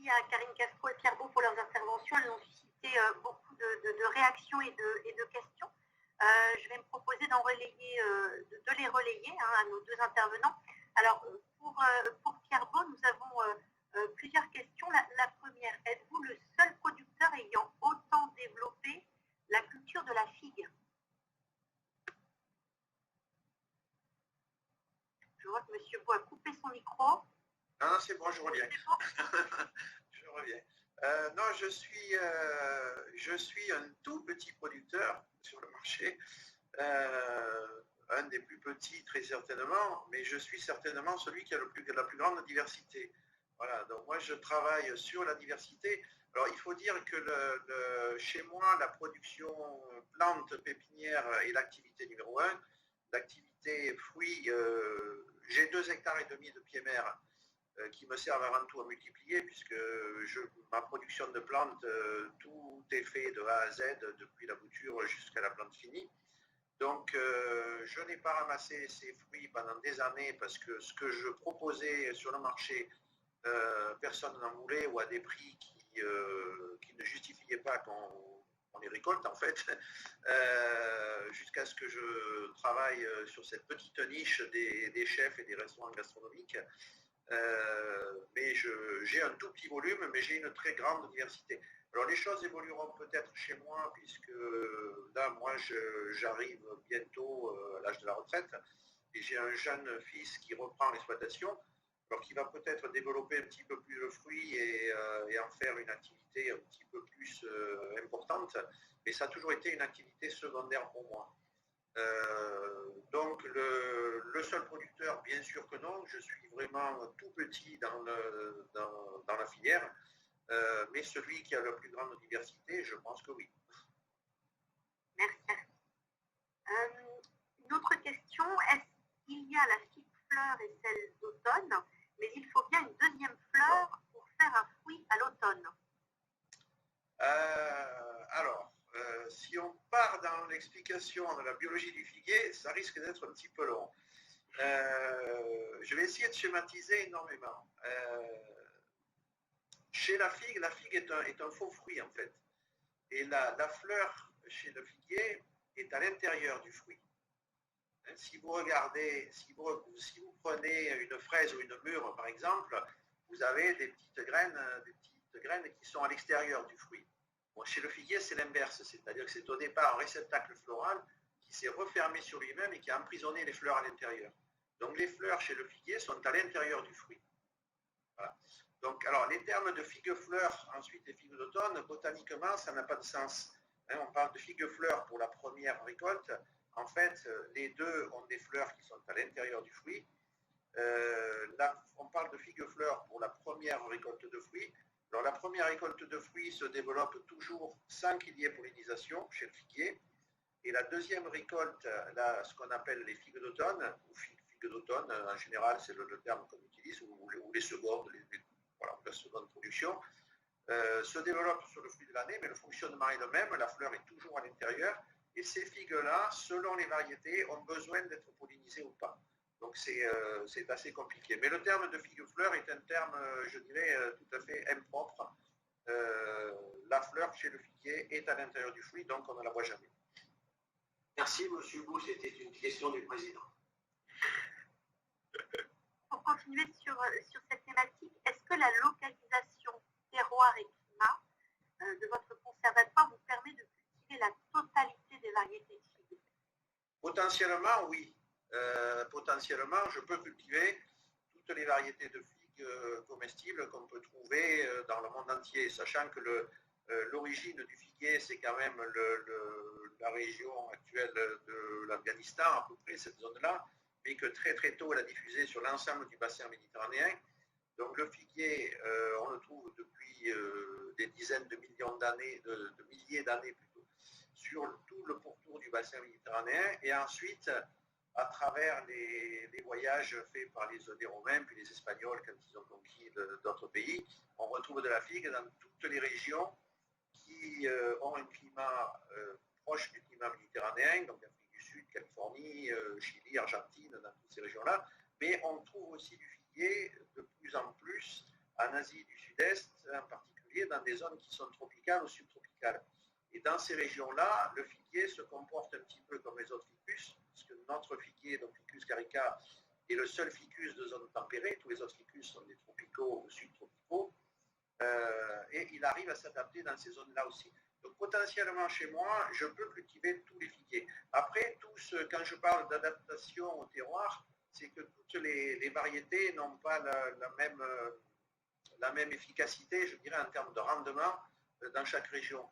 merci à Karine Castro et Pierre Beau pour leurs interventions. Elles ont suscité beaucoup de réactions et de questions. Je vais me proposer de les relayer à nos deux intervenants. Alors, pour Pierre Beau, nous avons plusieurs questions. La première, êtes-vous le seul producteur ayant autant développé la culture de la figue? Je vois que M. Beau a coupé son micro. Non, c'est bon, je reviens. Je reviens. Non, je suis un tout petit producteur sur le marché, un des plus petits très certainement, mais je suis certainement celui qui a la plus grande diversité. Voilà, donc moi je travaille sur la diversité. Alors il faut dire que chez moi, la production plante pépinière est l'activité numéro un. L'activité fruits, j'ai 2,5 hectares de pieds mers qui me servent avant tout à multiplier, puisque ma production de plantes, tout est fait de A à Z, depuis la bouture jusqu'à la plante finie. Donc, je n'ai pas ramassé ces fruits pendant des années, parce que ce que je proposais sur le marché, personne n'en voulait, ou à des prix qui ne justifiaient pas qu'on les récolte, en fait, jusqu'à ce que je travaille sur cette petite niche des chefs et des restaurants gastronomiques. Mais j'ai un tout petit volume, mais j'ai une très grande diversité. Alors les choses évolueront peut-être chez moi, puisque là, moi, j'arrive bientôt à l'âge de la retraite, et j'ai un jeune fils qui reprend l'exploitation, alors qui va peut-être développer un petit peu plus le fruit et en faire une activité un petit peu plus importante, mais ça a toujours été une activité secondaire pour moi. Donc le seul producteur, bien sûr que non, je suis vraiment tout petit dans la filière, mais celui qui a la plus grande diversité, je pense que oui. Merci. Une autre question, est-ce qu'il y a la figue fleur et celle d'automne, mais il faut bien une deuxième fleur pour faire un fruit à l'automne? Alors, si on part dans l'explication de la biologie du figuier, ça risque d'être un petit peu long. Je vais essayer de schématiser énormément. Chez la figue est un faux fruit en fait. Et la fleur chez le figuier est à l'intérieur du fruit. Si vous regardez, si vous prenez une fraise ou une mûre par exemple, vous avez des petites graines qui sont à l'extérieur du fruit. Bon, chez le figuier, c'est l'inverse, c'est-à-dire que c'est au départ un réceptacle floral qui s'est refermé sur lui-même et qui a emprisonné les fleurs à l'intérieur. Donc les fleurs chez le figuier sont à l'intérieur du fruit. Voilà. Donc, alors, les termes de figue-fleur, ensuite les figues d'automne, botaniquement, ça n'a pas de sens. On parle de figue-fleur pour la première récolte. En fait, les deux ont des fleurs qui sont à l'intérieur du fruit. Là, on parle de figue-fleur pour la première récolte de fruits. Alors, la première récolte de fruits se développe toujours sans qu'il y ait pollinisation chez le figuier. Et la deuxième récolte, là, ce qu'on appelle les figues d'automne, ou figues d'automne, en général, c'est le terme qu'on utilise, ou les secondes, voilà, la seconde production, se développe sur le fruit de l'année, mais le fonctionnement est le même, la fleur est toujours à l'intérieur, et ces figues-là, selon les variétés, ont besoin d'être pollinisées ou pas. Donc c'est assez compliqué. Mais le terme de figue-fleur est un terme, je dirais, tout à fait impropre. La fleur chez le figuier est à l'intérieur du fruit, donc on ne la voit jamais. Merci, M. Bou, c'était une question du président. Pour continuer sur cette thématique, est-ce que la localisation terroir et climat de votre conservatoire vous permet de cultiver la totalité des variétés de figues? Potentiellement, oui. Potentiellement, je peux cultiver toutes les variétés de figues comestibles qu'on peut trouver dans le monde entier, sachant que l'origine du figuier, c'est quand même la région actuelle de l'Afghanistan, à peu près cette zone-là, mais que très très tôt, elle a diffusé sur l'ensemble du bassin méditerranéen. Donc le figuier, on le trouve depuis des dizaines de millions d'années, de milliers d'années plutôt, sur tout le pourtour du bassin méditerranéen, et ensuite, à travers les voyages faits par les Romains, puis les Espagnols, quand ils ont conquis d'autres pays, on retrouve de la figue dans toutes les régions qui ont un climat proche du climat méditerranéen, donc Afrique du Sud, Californie, Chili, Argentine, dans toutes ces régions-là, mais on trouve aussi du figuier de plus en plus en Asie du Sud-Est, des zones qui sont tropicales ou subtropicales. Et dans ces régions-là, le figuier se comporte un petit peu comme les autres ficus, puisque notre figuier, donc Ficus carica, est le seul ficus de zone tempérée. Tous les autres ficus sont des tropicaux ou subtropicaux. Et il arrive à s'adapter dans ces zones-là aussi. Donc potentiellement chez moi, je peux cultiver tous les figuiers. Après, quand je parle d'adaptation au terroir, c'est que toutes les variétés n'ont pas la même efficacité, je dirais, en termes de rendement dans chaque région.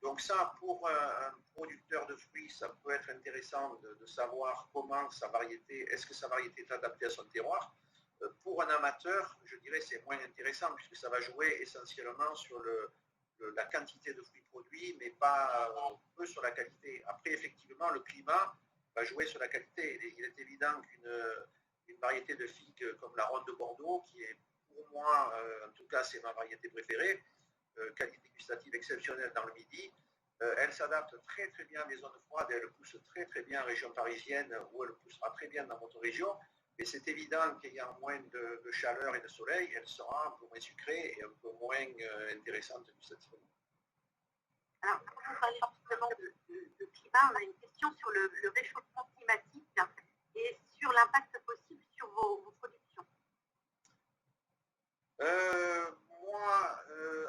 Donc ça, pour un producteur de fruits, ça peut être intéressant de savoir comment sa variété, est-ce que sa variété est adaptée à son terroir. Pour un amateur, je dirais c'est moins intéressant puisque ça va jouer essentiellement sur la quantité de fruits produits, mais pas peu sur la qualité. Après, effectivement, le climat va jouer sur la qualité. Il est évident qu'une variété de figues comme la Ronde de Bordeaux, qui est pour moi, en tout cas, c'est ma variété préférée, qualité gustative exceptionnelle dans le Midi, elle s'adapte très très bien à des zones froides, elle pousse très très bien en région parisienne, où elle poussera très bien dans votre région. Mais c'est évident qu'ayant moins de chaleur et de soleil, elle sera un peu moins sucrée et un peu moins intéressante gustativement. Alors, pour vous parler justement de climat, on a une question sur le réchauffement climatique et sur l'impact possible sur vos productions.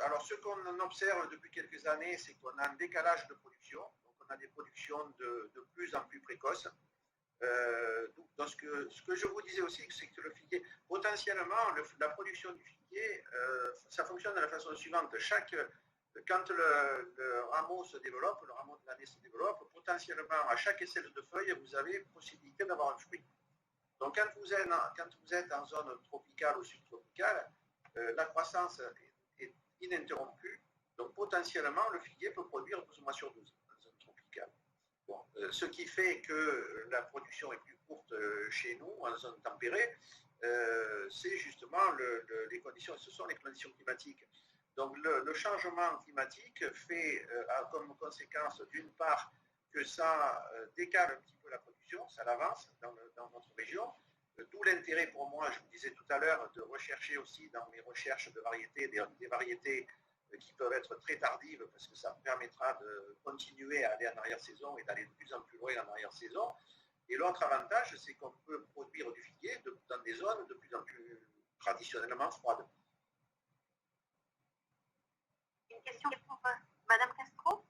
Alors ce qu'on observe depuis quelques années, c'est qu'on a un décalage de production. Donc on a des productions de plus en plus précoces. Donc ce que je vous disais aussi, c'est que le figuier, potentiellement, la production du figuier, ça fonctionne de la façon suivante. Quand le rameau se développe, le rameau de l'année se développe, potentiellement, à chaque aisselle de feuilles, vous avez possibilité d'avoir un fruit. Donc quand vous êtes en zone tropicale ou subtropicale, la croissance est ininterrompue. Donc potentiellement, le figuier peut produire 12 mois sur 12 en zone tropicale. Bon, ce qui fait que la production est plus courte chez nous, en zone tempérée, c'est justement les conditions, ce sont les conditions climatiques. Donc le changement climatique a comme conséquence d'une part que ça décale un petit peu la production, ça l'avance dans notre région, d'où l'intérêt pour moi, je vous disais tout à l'heure, de rechercher aussi dans mes recherches de variétés, des variétés qui peuvent être très tardives parce que ça permettra de continuer à aller en arrière-saison et d'aller de plus en plus loin en arrière-saison. Et l'autre avantage, c'est qu'on peut produire du figuier dans des zones de plus en plus traditionnellement froides. Une question pour Madame Castro.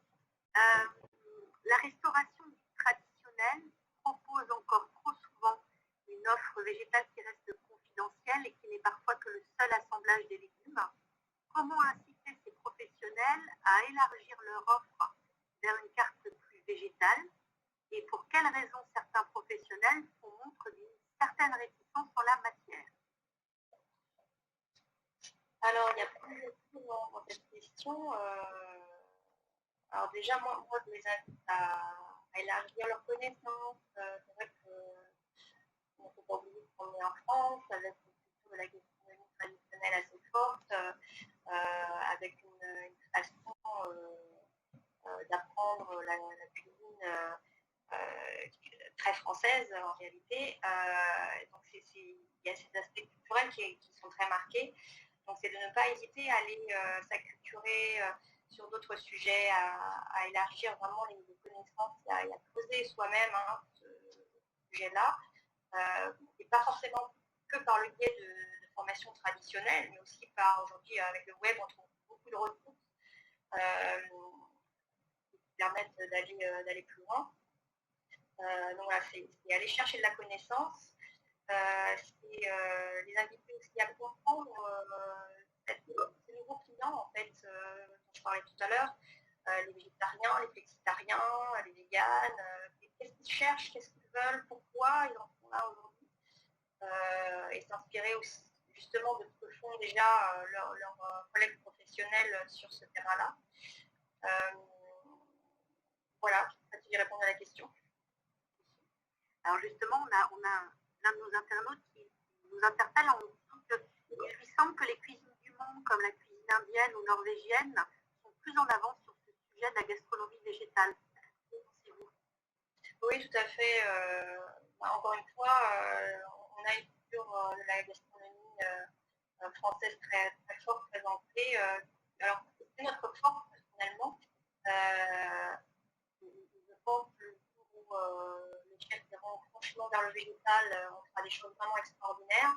La restauration traditionnelle propose encore trop souvent une offre végétale qui reste confidentielle et qui n'est parfois que le seul assemblage des légumes. Comment inciter ces professionnels à élargir leur offre vers une carte plus végétale et pour quelles raisons certains professionnels font montre d'une certaine réticence en la matière? Alors, il y a plusieurs choses dans cette question. Alors déjà, moi, je les invite à élargir leurs connaissances. C'est vrai qu'on ne peut pas oublier qu'on est en France, avec une culture de la gastronomie traditionnelle assez forte, avec une façon d'apprendre la cuisine très française en réalité. Donc il y a ces aspects culturels qui sont très marqués. Donc c'est de ne pas hésiter à aller s'acculturer sur d'autres sujets, à élargir vraiment les connaissances et à creuser soi-même ce sujet-là. Et pas forcément que par le biais de formations traditionnelles, mais aussi par aujourd'hui avec le web, on trouve beaucoup de ressources qui permettent d'aller plus loin. Donc voilà, c'est aller chercher de la connaissance. C'est les inviter aussi à comprendre ces nouveaux clients en fait dont je parlais tout à l'heure, les végétariens, les flexitariens, les véganes, qu'est-ce qu'ils cherchent, qu'est-ce qu'ils veulent, pourquoi ils en sont là aujourd'hui, et s'inspirer aussi justement de ce que font déjà leurs collègues professionnels sur ce terrain-là. Voilà, je vais répondre à la question. Alors justement, on a l'un de nos internautes qui nous interpelle en nous disant qu'il lui semble que les cuisines du monde, comme la cuisine indienne ou norvégienne, sont plus en avance sur ce sujet de la gastronomie végétale. Que pensez-vous? Oui, tout à fait. Encore une fois, on a une culture de la gastronomie française très, très forte présentée. Alors, c'est notre force, personnellement. Je pense que le jour où les chefs iront franchement vers le végétal, on fera des choses vraiment extraordinaires.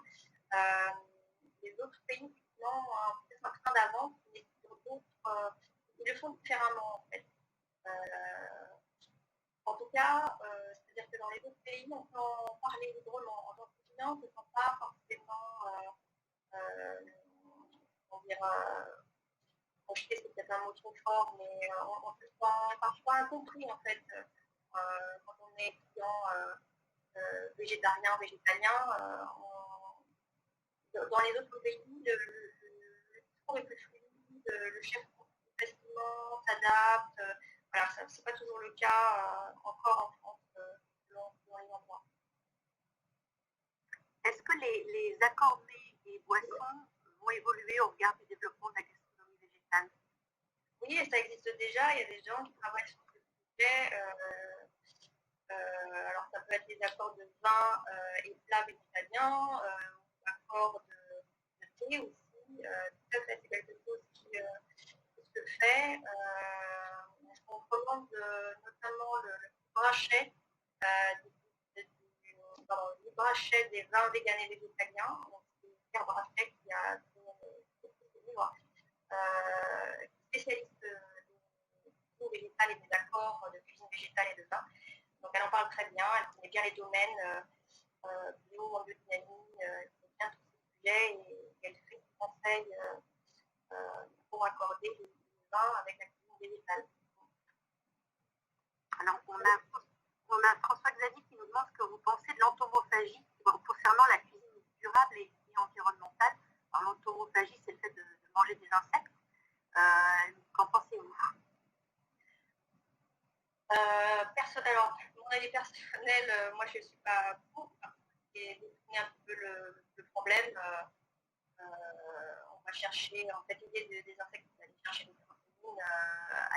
Les autres pays, effectivement, ont peut-être un train d'avance, mais sur d'autres, ils le font différemment, en fait. En tout cas, c'est-à-dire que dans les autres pays, on peut en parler librement. En tant qu'étudiant, on ne se sent pas forcément, on dire, projeté, c'est peut-être un mot trop fort, mais on se sent parfois incompris, en fait, quand on est étudiant végétarien, végétalien. Dans les autres pays, le discours est plus fluide, le chef plus facilement s'adapte. Voilà, ce n'est pas toujours le cas encore en France selon les endroits. Est-ce que les accords mets et boissons vont évoluer au regard du développement de la gastronomie végétale? Oui, et ça existe déjà. Il y a des gens qui travaillent sur ce sujet. Alors, ça peut être des accords de vin et plats végétaliens, accords de thé aussi. Ça, c'est quelque chose qui se fait. On recommande notamment le brachet, le brachet des vins véganes et végétaliens. C'est Pierre Brachet qui a ce livre, spécialiste des cuisines végétales et des accords de cuisine végétale et de vin. Donc elle en parle très bien, elle connaît bien les domaines bio, en biodynamie, elle connaît bien tous ces sujets et elle fait des conseils pour accorder les vins avec la cuisine végétale. Alors on a François-Xavier qui nous demande ce que vous pensez de l'entomophagie concernant la cuisine durable et environnementale. Alors l'entomophagie, c'est le fait de manger des insectes. Qu'en pensez-vous? Alors, mon avis personnel, moi je ne suis pas pour, et définir un peu le problème. On va chercher, en fait, l'idée des insectes, c'est d'aller chercher des protéines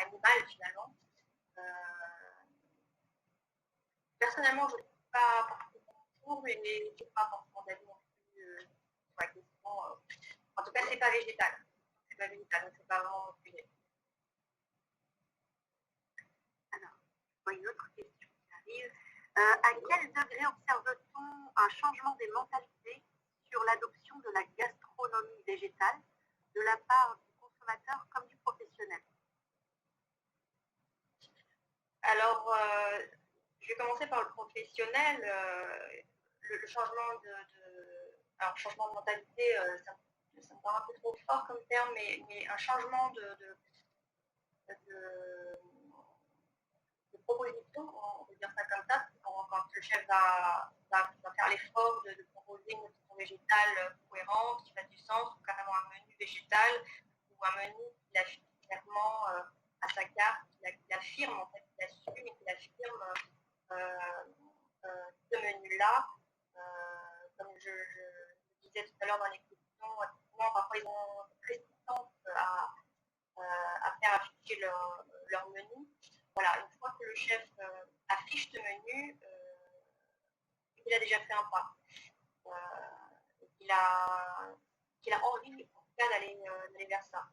animales finalement. Personnellement, je ne suis pas forcément pour, mais je n'ai pas forcément d'avis non plus sur la question. En tout cas, ce n'est pas végétal. C'est pas végétal, donc c'est pas vraiment mon sujet. Une autre question qui arrive. À quel degré observe-t-on un changement des mentalités sur l'adoption de la gastronomie végétale de la part du consommateur comme du professionnel? Alors, je vais commencer par le professionnel. Le changement alors, changement de mentalité, ça me paraît un peu trop fort comme terme, mais un changement de proposition, on peut dire ça comme ça, quand le chef va faire l'effort de proposer une option végétale cohérente, qui fasse du sens, ou carrément un menu végétal, ou un menu qui affiche clairement à sa carte, qui affirme, en fait, qui assume et qui affirme ce menu-là. Comme je disais tout à l'heure dans les questions, parfois ils ont cette résistance à faire afficher leur menu. Voilà, une fois que le chef affiche ce menu, il a déjà fait un pas. Il a envie, en tout cas, d'aller vers ça.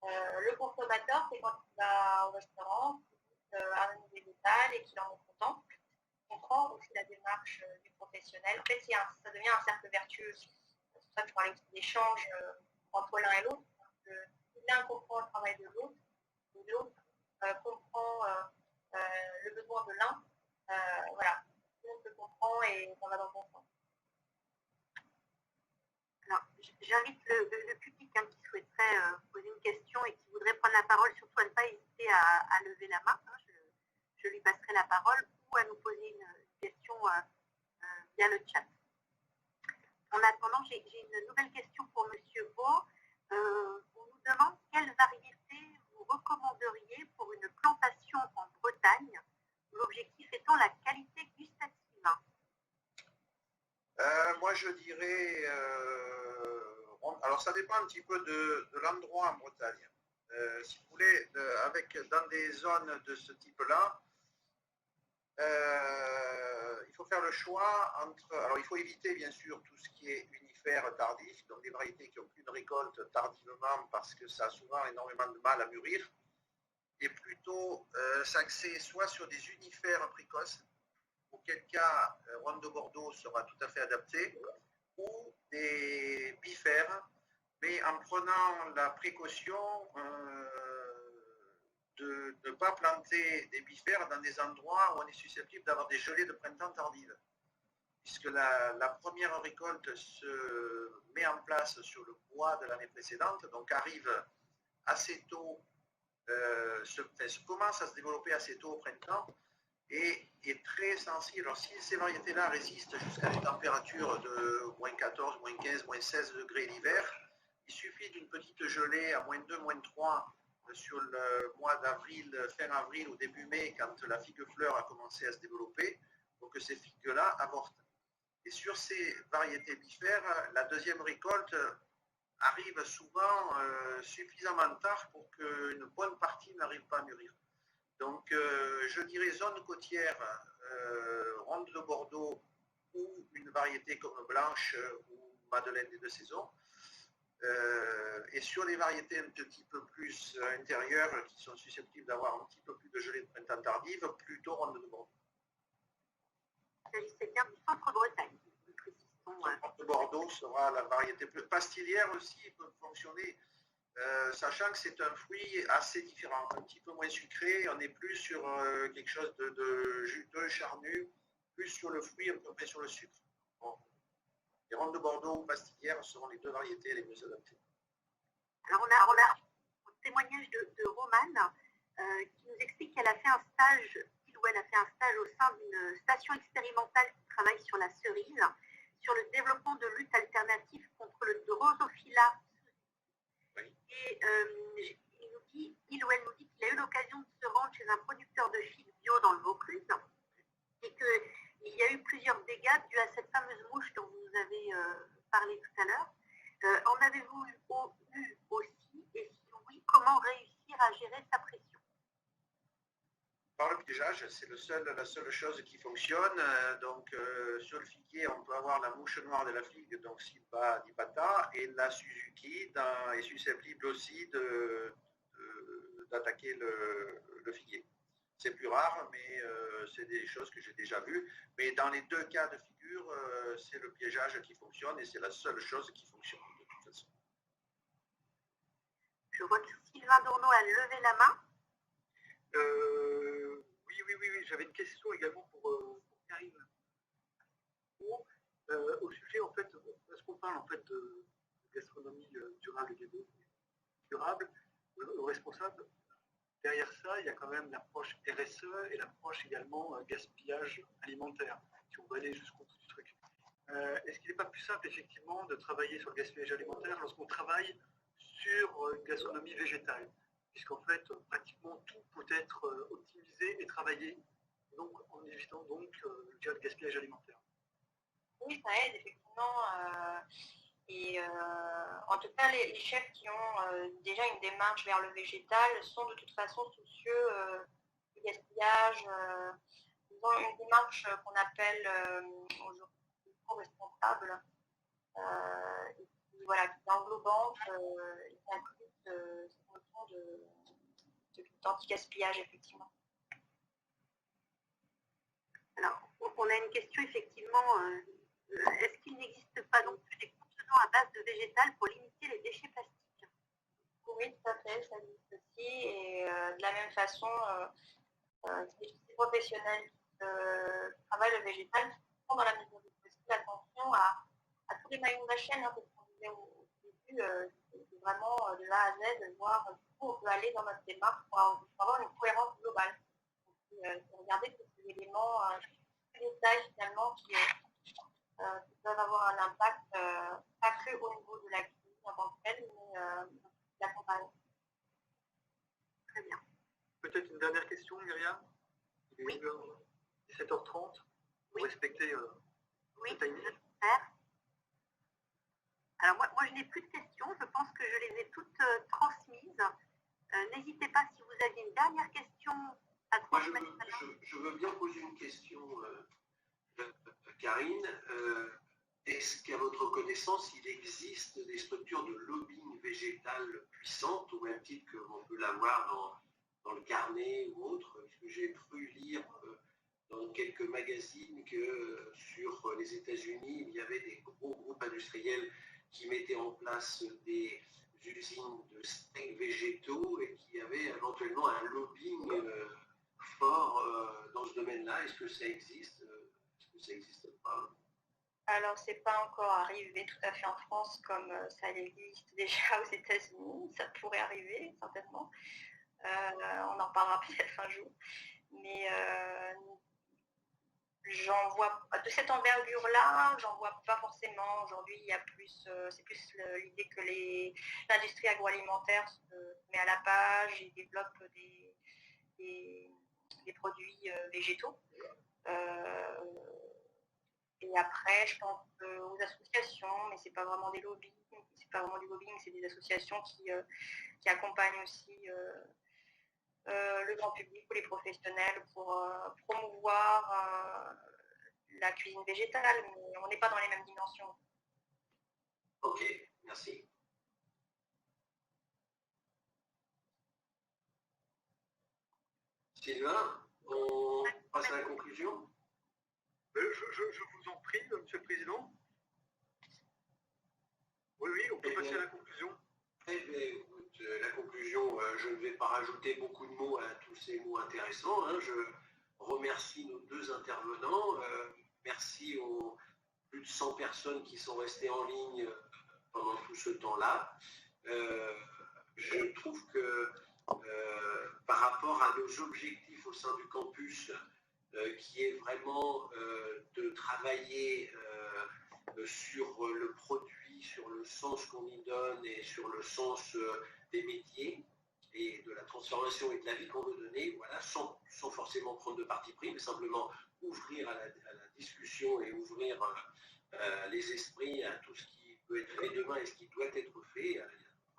Le consommateur, c'est quand il va au restaurant, qu'il goûte un menu végétal et qu'il en est content. Il comprend aussi la démarche du professionnel. En fait, ça devient un cercle vertueux. C'est pour ça que je parlais aussi d'échange entre l'un et l'autre. L'un comprend le travail de l'autre, et l'autre comprend le besoin de l'un. Voilà, tout le monde se comprend et on va dans le bon sens. Alors, j'invite le public qui souhaiterait poser une question et qui voudrait prendre la parole, surtout à ne pas hésiter à lever la main. Je lui passerai la parole ou à nous poser une question via le chat. En attendant, j'ai une nouvelle question pour M. Beau. On nous demande quelle variété vous recommanderiez pour une plantation en Bretagne, l'objectif étant la qualité gustative. Moi, je dirais, alors ça dépend un petit peu de l'endroit en Bretagne. Si vous voulez, dans des zones de ce type-là, il faut faire le choix entre... Alors, il faut éviter, bien sûr, tout ce qui est unifère tardif, donc des variétés qui ont une récolte tardivement parce que ça a souvent énormément de mal à mûrir, et plutôt s'axer soit sur des unifères précoces, auquel cas Ronde de Bordeaux sera tout à fait adapté, ou des bifères, mais en prenant la précaution de ne pas planter des bifères dans des endroits où on est susceptible d'avoir des gelées de printemps tardives. Puisque la première récolte se met en place sur le bois de l'année précédente, donc arrive assez tôt, commence à se développer assez tôt au printemps, et est très sensible. Alors si ces variétés-là résistent jusqu'à des températures de moins 14, moins 15, moins 16 degrés l'hiver, il suffit d'une petite gelée à moins 2, moins 3 sur le mois d'avril, fin avril ou début mai, quand la figue fleur a commencé à se développer, pour que ces figues-là avortent. Et sur ces variétés bifères, la deuxième récolte arrive souvent suffisamment tard pour qu'une bonne partie n'arrive pas à mûrir. Donc, je dirais zone côtière, Ronde de Bordeaux, ou une variété comme Blanche ou Madeleine des deux saisons. Et sur les variétés un petit peu plus intérieures, qui sont susceptibles d'avoir un petit peu plus de gelée de printemps tardive, plutôt Ronde de Bordeaux. Il s'agissait bien du centre-Bretagne. Le centre de Bordeaux sera la variété plus pastilière aussi, peut fonctionner. Sachant que c'est un fruit assez différent, un petit peu moins sucré, on est plus sur quelque chose de juteux, charnu, plus sur le fruit, un peu près sur le sucre. Bon. Les Rondes de Bordeaux ou pastillières seront les deux variétés les mieux adaptées. Alors on a un témoignage de Romane qui nous explique qu'elle a fait un stage, elle a fait un stage au sein d'une station expérimentale qui travaille sur la cerise, sur le développement de luttes alternatives contre le Drosophila. Et il ou elle nous dit qu'il a eu l'occasion de se rendre chez un producteur de figues bio dans le Vaucluse et qu'il y a eu plusieurs dégâts dus à cette fameuse mouche dont vous nous avez parlé tout à l'heure. En avez-vous eu aussi? Et si oui, comment réussir à gérer sa pression? Par le piégeage, c'est la seule chose qui fonctionne. Donc, sur le figuier, on peut avoir la mouche noire de la figue, donc Silva dipata, et la Suzuki est susceptible aussi d'attaquer le figuier. C'est plus rare, mais c'est des choses que j'ai déjà vues. Mais dans les deux cas de figure, c'est le piégeage qui fonctionne et c'est la seule chose qui fonctionne de toute façon. Je vois que Sylvain Dourneau a levé la main. Oui, j'avais une question également pour Karine. Au sujet, en fait, parce qu'on parle en fait de gastronomie durable et durable, le responsable, derrière ça, il y a quand même l'approche RSE et l'approche également gaspillage alimentaire, si on veut aller jusqu'au bout du truc. Est-ce qu'il n'est pas plus simple, effectivement, de travailler sur le gaspillage alimentaire lorsqu'on travaille sur une gastronomie végétale, puisqu'en fait, pratiquement tout peut être optimisé et travaillé, donc en évitant donc le gaspillage alimentaire. Oui, ça aide, effectivement. En tout cas, les chefs qui ont déjà une démarche vers le végétal sont de toute façon soucieux du gaspillage. Ils ont une démarche qu'on appelle aujourd'hui co-responsable, qui est englobante, et qui inclut cette notion d'anti-gaspillage, effectivement. Alors, on a une question, effectivement. Est-ce qu'il n'existe pas donc des contenants à base de végétal pour limiter les déchets plastiques? Oui, tout à fait, ça existe aussi. Et de la même façon, les professionnels qui travaillent le végétal font dans la mesure du possible attention à tous les maillons de la chaîne, parce qu'on disait au début, c'est vraiment de A à Z, de voir où on peut aller dans notre démarche pour avoir une cohérence globale. Regardez tous ces éléments, tous les détails finalement qui peuvent avoir un impact pas que au niveau de la cuisine en tant que telle, mais de la campagne. Très bien. Peut-être une dernière question, Myriam? Il est 17h30. Vous respectez le timing? Alors moi, je n'ai plus de questions. Je pense que je les ai toutes transmises. N'hésitez pas si vous aviez une dernière question à transmettre. Je veux bien poser une question. Karine, est-ce qu'à votre connaissance, il existe des structures de lobbying végétal puissantes, au même titre qu'on peut l'avoir dans le carnet ou autre? Parce que j'ai cru lire dans quelques magazines que sur les États-Unis, il y avait des gros groupes industriels qui mettaient en place des usines de steaks végétaux et qui avaient éventuellement un lobbying fort dans ce domaine-là. Est-ce que ça existe? Est-ce que ça n'existe pas? Alors, c'est pas encore arrivé tout à fait en France comme ça existe déjà aux États-Unis. Ça pourrait arriver, certainement. On en reparlera peut-être un jour. Mais j'en vois, de cette envergure-là, j'en vois pas forcément. Aujourd'hui, il y a plus, c'est plus l'idée que l'industrie agroalimentaire se met à la page et développe des produits végétaux. Et après, je pense aux associations, mais c'est pas vraiment des lobbying, c'est pas vraiment du lobbying, c'est des associations qui accompagnent aussi le grand public ou les professionnels pour promouvoir la cuisine végétale, mais on n'est pas dans les mêmes dimensions. Ok, merci. Sylvain, on passe à la conclusion? Je vous en prie, Monsieur le Président. Oui, on peut passer à la conclusion. Eh bien, écoute, la conclusion, je ne vais pas rajouter beaucoup de mots à tous ces mots intéressants. Hein. Je remercie nos deux intervenants. Merci aux plus de 100 personnes qui sont restées en ligne pendant tout ce temps-là. Je trouve que par rapport à nos objectifs au sein du campus, qui est vraiment de travailler sur le produit, sur le sens qu'on y donne et sur le sens des métiers et de la transformation et de la vie qu'on veut donner, voilà, sans forcément prendre de parti pris, mais simplement ouvrir à la discussion et ouvrir les esprits à tout ce qui peut être fait demain et ce qui doit être fait. Il y a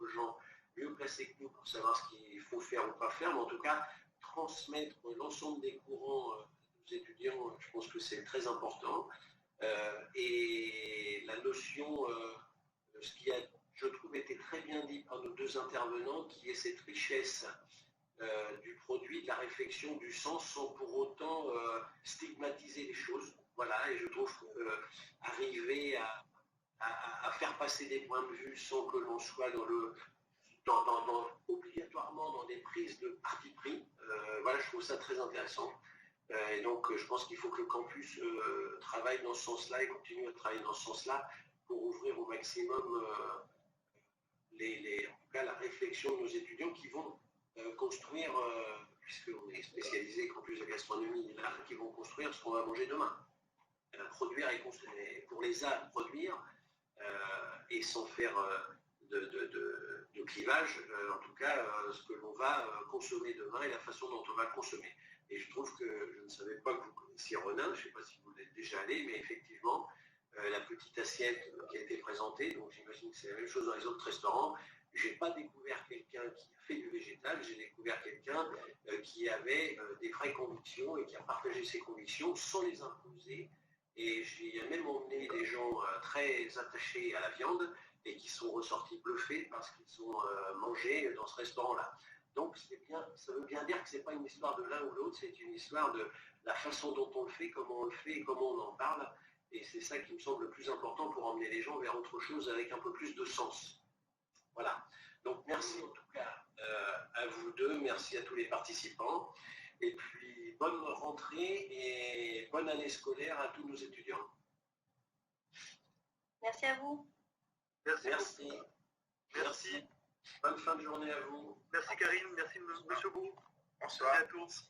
des gens mieux placés que nous pour savoir ce qu'il faut faire ou pas faire, mais en tout cas, transmettre l'ensemble des courants aux étudiants, je pense que c'est très important. Et la notion, ce qui a, je trouve, été très bien dit par nos deux intervenants, qui est cette richesse du produit, de la réflexion, du sens, sans pour autant stigmatiser les choses. Voilà, et je trouve arriver à faire passer des points de vue sans que l'on soit obligatoirement dans des prises de parti pris. Voilà, je trouve ça très intéressant. Et donc, je pense qu'il faut que le campus travaille dans ce sens-là et continue à travailler dans ce sens-là pour ouvrir au maximum en tout cas, la réflexion de nos étudiants qui vont construire, puisqu'on est spécialisé campus de gastronomie, là, qui vont construire ce qu'on va manger demain. Produire et construire, pour les produire et sans faire de clivage, en tout cas, ce que l'on va consommer demain et la façon dont on va le consommer. Et je trouve que je ne savais pas que vous connaissiez Renin, je ne sais pas si vous l'êtes déjà allé, mais effectivement, la petite assiette qui a été présentée, donc j'imagine que c'est la même chose dans les autres restaurants. Je n'ai pas découvert quelqu'un qui a fait du végétal, j'ai découvert quelqu'un qui avait des vraies convictions et qui a partagé ses convictions sans les imposer. Et j'ai même emmené des gens très attachés à la viande et qui sont ressortis bluffés parce qu'ils ont mangé dans ce restaurant-là. Donc bien, ça veut bien dire que ce n'est pas une histoire de l'un ou l'autre, c'est une histoire de la façon dont on le fait, comment on le fait et comment on en parle. Et c'est ça qui me semble le plus important pour emmener les gens vers autre chose avec un peu plus de sens. Voilà. Donc merci en tout cas à vous deux, merci à tous les participants. Et puis bonne rentrée et bonne année scolaire à tous nos étudiants. Merci à vous. Merci. Bonne fin de journée à vous. Merci Karine, merci Monsieur Beau. Bonsoir à tous.